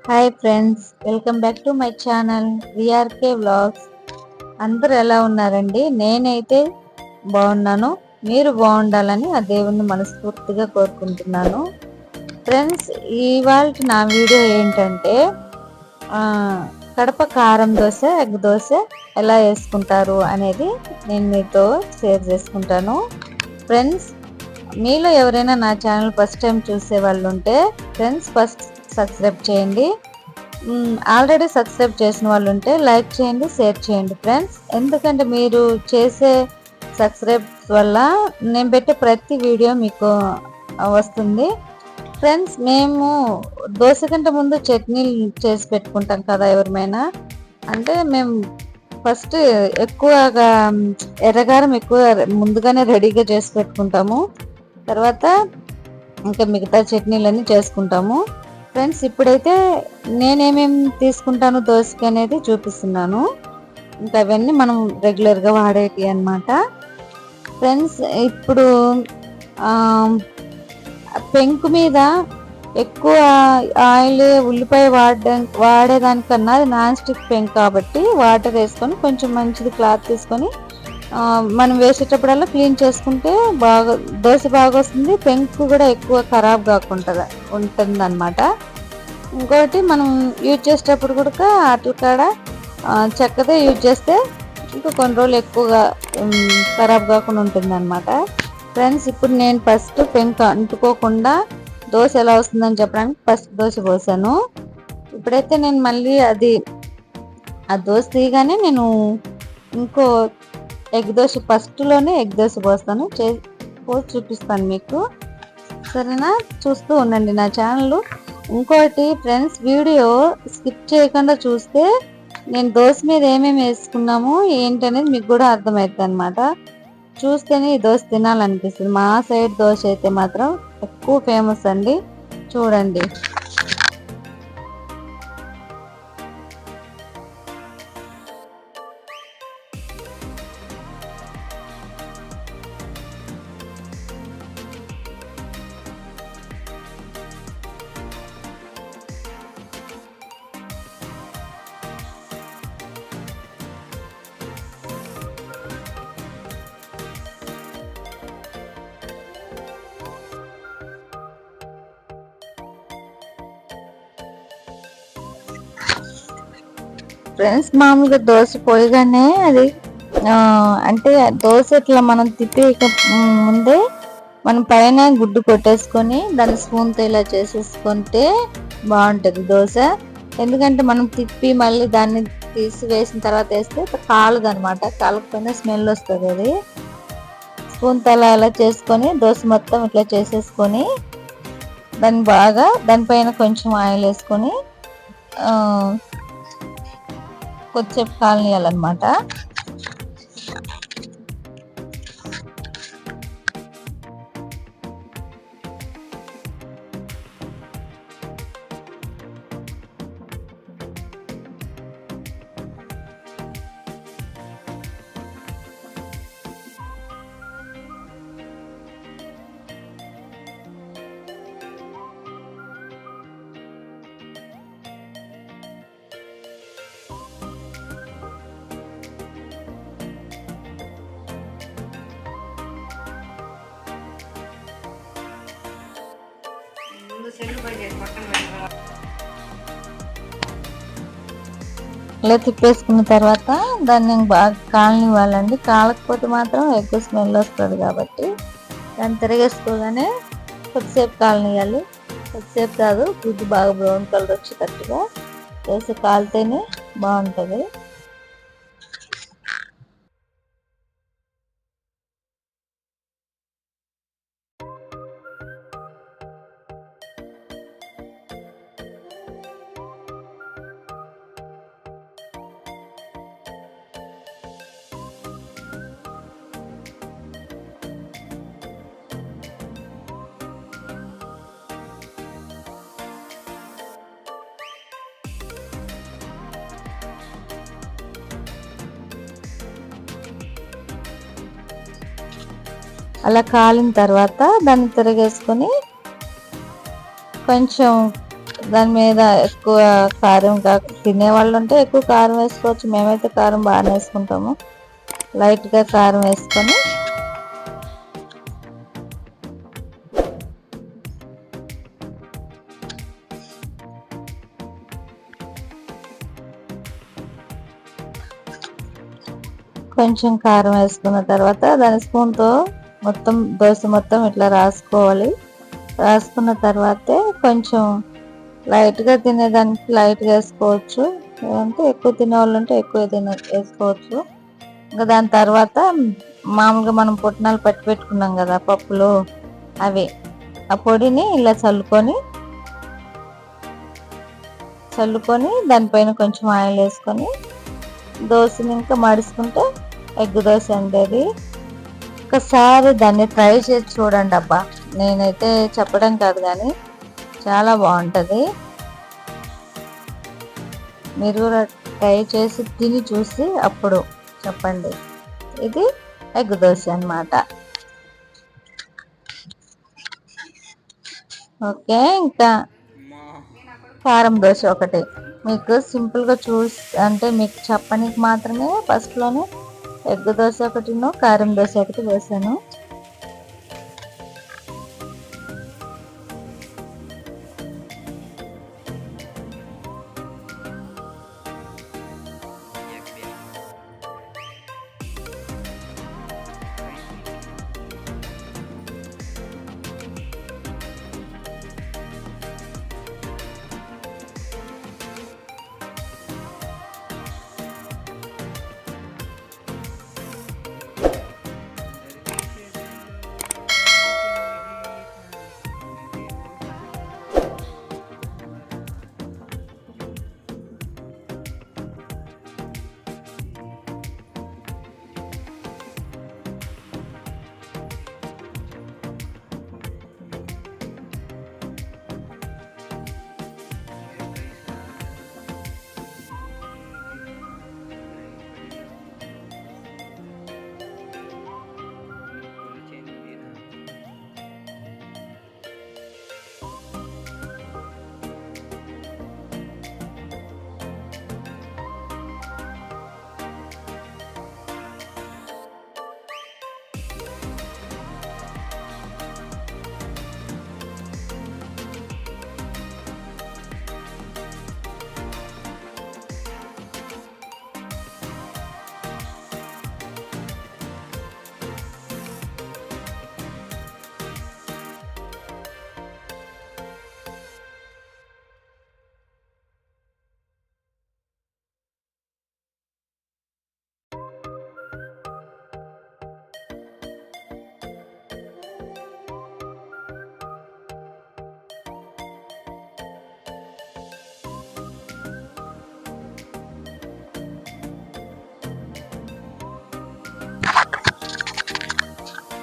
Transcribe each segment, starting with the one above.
Hi friends, welcome back to my channel VRK vlogs. అందరూ ఎలా ఉన్నారండి? నేనైతే బాగున్నాను. మీరు బాగుండాలని ఆ దేవుణ్ణి మనస్ఫూర్తిగా కోరుకుంటున్నాను. ఫ్రెండ్స్, ఇవాళ నా వీడియో ఏంటంటే కడప కారం దోశ, ఎగ్ దోశ ఎలా వేసుకుంటారు అనేది నేను మీతో షేర్ చేసుకుంటాను. ఫ్రెండ్స్, మీలో ఎవరైనా నా ఛానల్ ఫస్ట్ టైం చూసే వాళ్ళు ఉంటే ఫ్రెండ్స్ ఫస్ట్ సబ్స్క్రైబ్ చేయండి. ఆల్రెడీ సబ్స్క్రైబ్ చేసిన వాళ్ళు ఉంటే లైక్ చేయండి, షేర్ చేయండి ఫ్రెండ్స్. ఎందుకంటే మీరు చేసే సబ్స్క్రైబ్ వల్ల నేను పెట్టే ప్రతి వీడియో మీకు వస్తుంది. ఫ్రెండ్స్, మేము దోశ కంటే ముందు చట్నీలు చేసి పెట్టుకుంటాం కదా ఎవరిమైనా. అంటే మేము ఫస్ట్ ఎక్కువగా ఎర్రగారం ఎక్కువ ముందుగానే రెడీగా చేసి పెట్టుకుంటాము. తర్వాత ఇంకా మిగతా చట్నీలన్నీ చేసుకుంటాము. ఫ్రెండ్స్, ఇప్పుడైతే నేనేమేమి తీసుకుంటాను దోశకి అనేది చూపిస్తున్నాను. ఇంకా అవన్నీ మనం రెగ్యులర్గా వాడేటి అన్నమాట. ఫ్రెండ్స్, ఇప్పుడు పెంకు మీద ఎక్కువ ఆయిల్ ఉల్లిపాయ వాడేదానికన్నా అది నాన్ స్టిక్ పెంకు కాబట్టి వాటర్ వేసుకొని కొంచెం మంచిది క్లాత్ తీసుకొని మనం వేసేటప్పుడల్లా క్లీన్ చేసుకుంటే దోశ బాగా వస్తుంది. పెంకు కూడా ఎక్కువ ఖరాబ్ కాకుండా ఉంటుంది అన్నమాట. ఇంకోటి మనం యూజ్ చేసేటప్పుడు కూడా అట్ల కాడ చెక్కదే యూజ్ చేస్తే ఇంకా కొన్ని రోజులు ఎక్కువగా ఖరాబ్ కాకుండా ఉంటుంది అన్నమాట. ఫ్రెండ్స్, ఇప్పుడు నేను ఫస్ట్ పెంకు అంటుకోకుండా దోశ ఎలా వస్తుందని చెప్పడానికి ఫస్ట్ దోశ పోసాను. ఇప్పుడైతే నేను మళ్ళీ ఆ దోశ తీయగానే నేను ఇంకో ఎగ్ దోశ ఫస్ట్లోనే ఎగ్ దోశ పోస్తాను, పోసి చూపిస్తాను మీకు. సరేనా? చూస్తూ ఉండండి నా ఛానల్. ఇంకోటి ఫ్రెండ్స్, వీడియో స్కిప్ చేయకుండా చూస్తే నేను దోశ మీద ఏమేమి వేసుకున్నాము ఏంటనేది మీకు కూడా అర్థమవుతుంది అనమాట. చూస్తేనే ఈ దోశ తినాలనిపిస్తుంది. మా సైడ్ దోశ అయితే మాత్రం ఎక్కువ ఫేమస్ అండి. చూడండి. ఫ్రెండ్స్, మామూలుగా దోశ పోయగానే అది అంటే దోశ ఇట్లా మనం తిప్పి ముందే మనం పైన గుడ్డు కొట్టేసుకొని దాన్ని స్పూన్తో ఇలా చేసేసుకుంటే బాగుంటుంది దోశ. ఎందుకంటే మనం తిప్పి మళ్ళీ దాన్ని తీసి వేసిన తర్వాత వేస్తే కాలదు అనమాట. కాలకపోయినా స్మెల్ వస్తుంది. అది స్పూన్తో అలా చేసుకొని దోశ మొత్తం ఇట్లా చేసేసుకొని దానిపైన కొంచెం ఆయిల్ వేసుకొని కొద్దిసేపు కాలనీయాలన్నమాట. ఇలా తిప్పేసుకున్న తర్వాత దాన్ని బాగా కాలనివ్వాలండి. కాలకపోతే మాత్రం ఎక్కువ స్మెల్ వస్తుంది కాబట్టి దాన్ని తిరగేసుకోగానే కొద్దిసేపు కాలనియాలి. కొద్దిసేపు కాదు, గుడ్డు బాగా బ్రౌన్ కలర్ వచ్చేటట్టుగా వేసి కాలితేనే బాగుంటుంది. అలా కాలిన తర్వాత దాన్ని తిరగేసుకొని కొంచెం దాని మీద ఎక్కువ కారం తినే వాళ్ళు ఉంటే ఎక్కువ కారం వేసుకోవచ్చు. మేమైతే కారం బాగానే వేసుకుంటాము. లైట్గా కారం వేసుకొని కొంచెం కారం వేసుకున్న తర్వాత దాని స్పూన్తో మొత్తం దోశ మొత్తం ఇట్లా రాసుకోవాలి. రాసుకున్న తర్వాతే కొంచెం లైట్గా తినేదానికి లైట్గా వేసుకోవచ్చు, లేదంటే ఎక్కువ తినే వాళ్ళు ఉంటే ఎక్కువ వేసుకోవచ్చు. ఇంకా దాని తర్వాత మామూలుగా మనం పుట్నాలు పట్టి పెట్టుకున్నాం కదా పప్పులు, అవి ఆ పొడిని ఇలా చల్లుకొని దానిపైన కొంచెం ఆయిల్ వేసుకొని దోశని ఇంకా మడుచుకుంటే ఎగ్ దోశ అండి. అది ఒకసారి దాన్ని ట్రై చేసి చూడండి. అబ్బా, నేనైతే చెప్పడం కాదు కానీ చాలా బాగుంటుంది. మీరు కూడా ట్రై చేసి తిని చూసి అప్పుడు చెప్పండి. ఇది ఎగ్ దోశ అన్నమాట. ఓకే, ఇంకా కారం దోశ ఒకటి మీకు సింపుల్గా అంటే మీకు చెప్పడానికి మాత్రమే ఫస్ట్లోనే ఎగ్ దోశ ఒకటిను కారం దోశ ఒకటి వేసాను.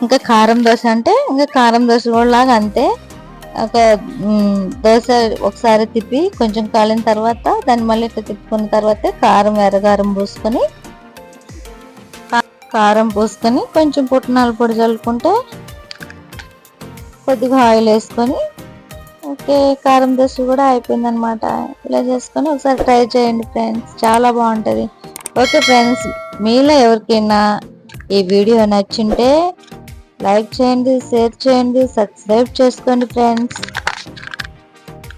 ఇంకా కారం దోశ అంటే ఇంకా కారం దోశ కూడా లాగా అంతే. ఒక దోశ ఒకసారి తిప్పి కొంచెం కాలిన తర్వాత దాన్ని మళ్ళీ ఇట్లా తిప్పుకున్న తర్వాత ఎర్రగారం పూసుకొని కొంచెం పుట్నాల పొడి చల్లుకుంటే కొద్దిగా ఆయిల్ వేసుకొని ఓకే, కారం దోశ కూడా అయిపోయిందనమాట. ఇలా చేసుకొని ఒకసారి ట్రై చేయండి ఫ్రెండ్స్, చాలా బాగుంటుంది. ఓకే ఫ్రెండ్స్, మీలో ఎవరికైనా ఈ వీడియో నచ్చింటే లైక్ చేయండి, షేర్ చేయండి, సబ్స్క్రైబ్ చేసుకోండి ఫ్రెండ్స్.